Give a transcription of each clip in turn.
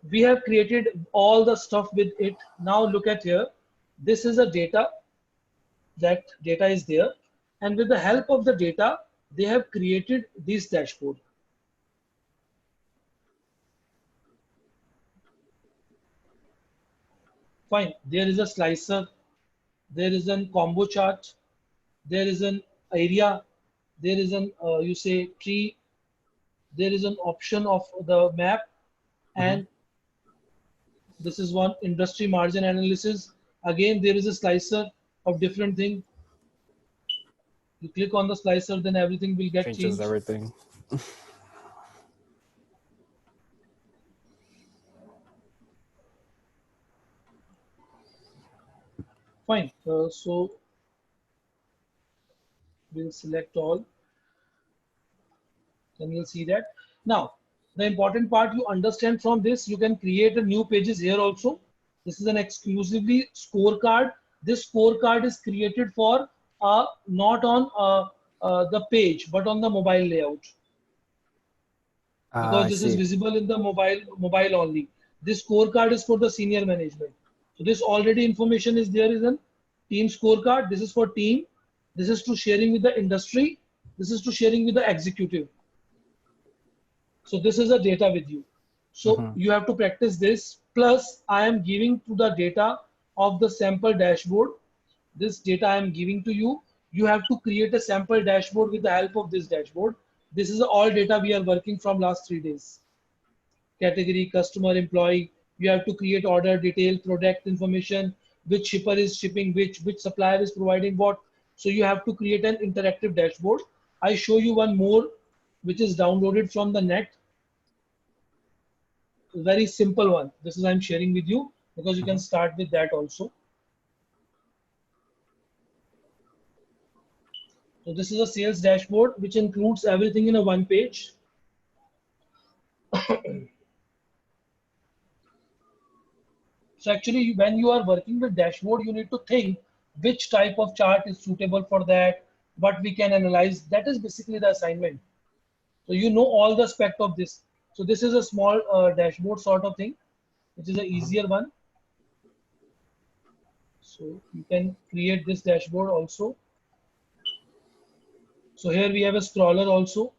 we have created all the stuff with it. Now look at here. This is a data. That data is there. And with the help of the data, they have created this dashboard. Fine. There is a slicer. There is a combo chart. There is an area. There is an, you say, tree. There is an option of the map. Mm-hmm. And this is one industry margin analysis. Again, there is a slicer of different thing. You click on the slicer, then everything will get Changes changed. everything. Fine. So we'll select all. Then you'll see that. Now, the important part you understand from this, you can create a new pages here also. This is an exclusively scorecard. This scorecard is created for not on the page, but on the mobile layout. Because I this is see. visible in the mobile only. This scorecard is for the senior management. So this already information is there is a team scorecard. This is for team. This is to sharing with the industry. This is to sharing with the executive. So this is the data with you. So Mm-hmm. you have to practice this. Plus I am giving to the data of the sample dashboard. This data I am giving to you. You have to create a sample dashboard with the help of this dashboard. This is all data we are working from last 3 days. Category, customer, employee. You have to create order detail, product information, which shipper is shipping which supplier is providing what. So you have to create an interactive dashboard. I show you one more, which is downloaded from the net. Very simple one. This is I'm sharing with you because you Mm-hmm. can start with that also. So this is a sales dashboard which includes everything in a one page. So actually, when you are working with dashboard, you need to think which type of chart is suitable for that, what we can analyze. That is basically the assignment. So you know all the aspect of this. So this is a small dashboard sort of thing, which is an Mm-hmm. easier one. So you can create this dashboard also. So here we have a scroller also.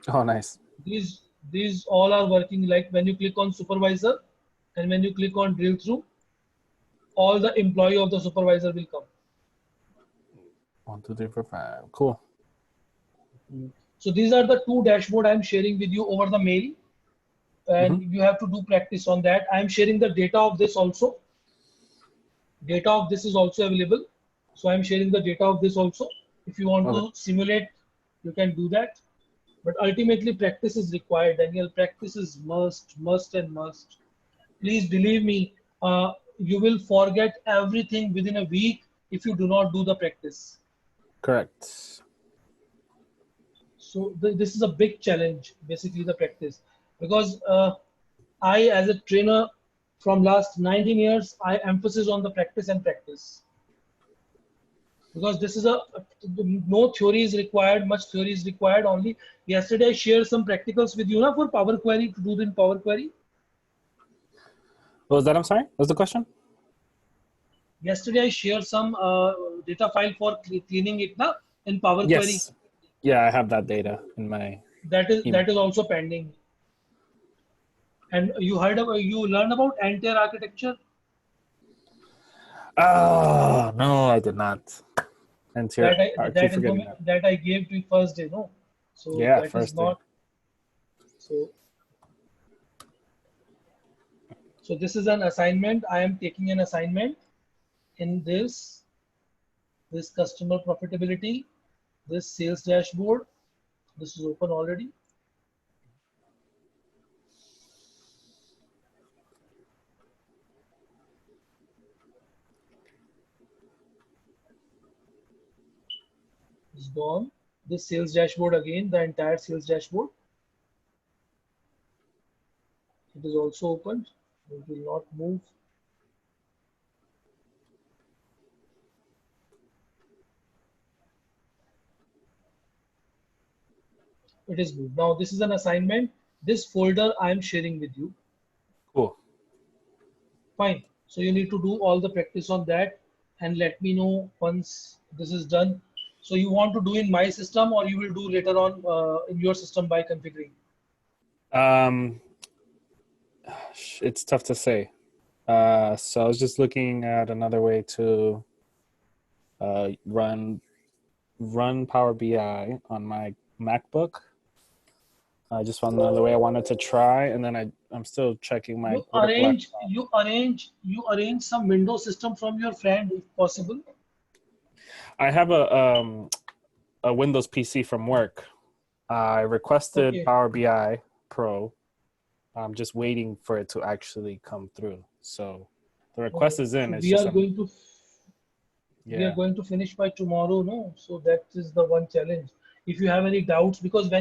Oh, nice. These all are working like when you click on supervisor and when you click on drill through, all the employee of the supervisor will come. 1, 2, 3, 4, 5. Cool. So these are the two dashboard I'm sharing with you over the mail, Mm-hmm. and you have to do practice on that. I'm sharing the data of this also. Data of this is also available. So I'm sharing the data of this also. If you want Okay. to simulate, you can do that. But ultimately, practice is required. Daniel, practice is must, and must. Please believe me, you will forget everything within a week if you do not do the practice. Correct. So this is a big challenge, basically the practice, because I, as a trainer from last 19 years, I emphasis on the practice and practice, because this is no theory is required, much theory is required only. Yesterday I shared some practicals with you now for Power Query to do in Power Query. What was that? I'm sorry. What was the question? Yesterday I shared some data file for cleaning it now in Power Query. Yes. Yeah, I have that data in my email. That is also pending. And you heard about, you learned about N-tier architecture. Oh, no, I did not. And here, I keep forgetting that. That I gave to you first day, no? So Yeah, that is first day. not. So so this is an assignment. I am taking an assignment in this customer profitability, this sales dashboard. This is open already. It's gone. This sales dashboard again, the entire sales dashboard. It is also opened. It will not move. It is moved. Now this is an assignment. This folder I am sharing with you. Cool. Fine. So you need to do all the practice on that and let me know once this is done. So you want to do in my system or you will do later on in your system by configuring? It's tough to say. So I was just looking at another way to run Power BI on my MacBook. I just found another way I wanted to try, and then I'm still checking my You work arrange, laptop. you arrange some Windows system from your friend if possible. I have a Windows PC from work. I requested Okay. Power BI Pro. I'm just waiting for it to actually come through. So the request is in. So It's just we are going to finish by tomorrow, no? So that is the one challenge. If you have any doubts, because when